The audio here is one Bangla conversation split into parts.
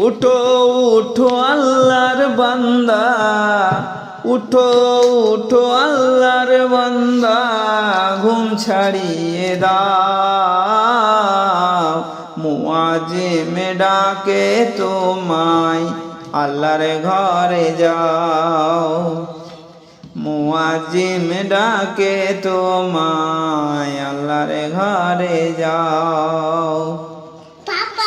উঠো উঠো আল্লাহর বান্দা, উঠো উঠো আল্লাহর বান্দা, ঘুম ছাড়িয়ে দাও। মুআজ্জিম ডাকে তোমায়, আল্লাহর ঘরে যাও। মুআজ্জিম ডাকে তোমায়, আল্লাহর ঘরে যাও।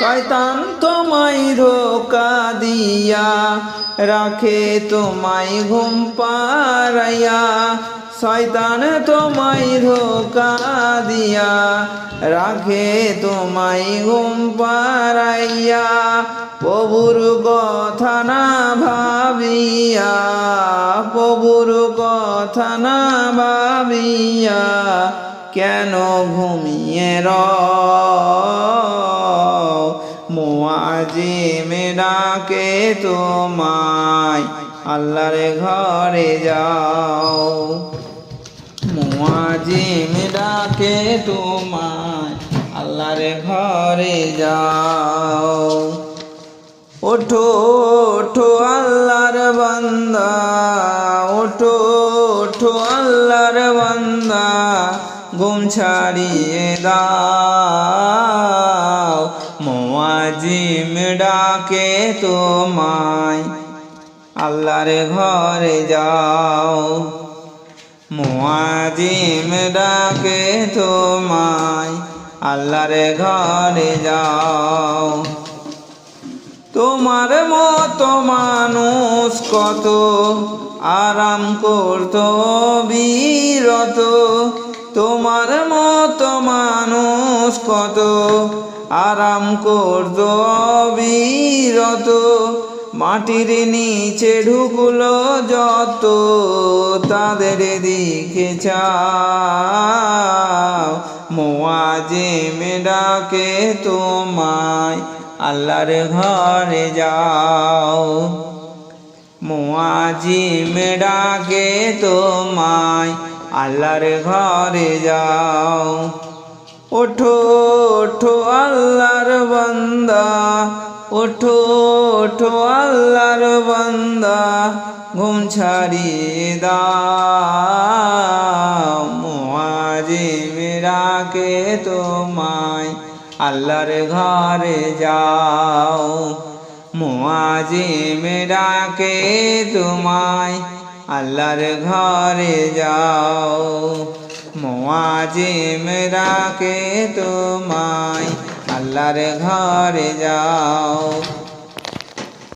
শয়তান তোমায় ধোঁকা দিয়া রাখে তোমায় ঘুম পাড়াইয়া। শয়তান তোমায় ধোঁকা দিয়া রাখে তোমায় ঘুম পাড়াইয়া। প্রভুর কথা না ভাবিয়া, প্রভুর কথা না ভাবিয়া, কেন ঘুমিয়ে রও। মুআজ্জিম ডাকে তোমায়, আল্লাহর ঘরে যাও। মুআজ্জিম ডাকে তোমায়, আল্লাহর ঘরে যাও। ওঠো ওঠো আল্লাহর বান্দা, ওঠো ওঠো আল্লাহর বান্দা, ঘুম ছাড়িয়ে দাও। মুআজ্জিম ডাকে তোমায়, আল্লাহর ঘরে যাও। মুআজ্জিম ডাকে তোমায়, আল্লাহর ঘরে যাও। তোমার মতো মানুষ কত আরাম করতো বিরত। তোমার মতো মানুষ কত আরাম করতো বিরত। মাটির নিচে ঢুকলো যত, তাদের দিকে চাও। মুআজ্জিম ডাকে তোমায়, আল্লাহর ঘরে যাও। মুআজ্জিম ডাকে তোমায়, আল্লাহর ঘরে যাও। ওঠো ওঠো আল্লাহর বান্দা, ওঠো ওঠো আল্লাহর বান্দা, ঘুম ছাড়িয়ে দাও। মুআজ্জিম ডাকে তোমায়, আল্লাহর ঘরে যাও। মুআজ্জিম ডাকে তোমায়, আল্লাহর ঘরে যাও। মুআজ্জিম ডাকে তোমায়, আল্লাহর ঘরে যাও।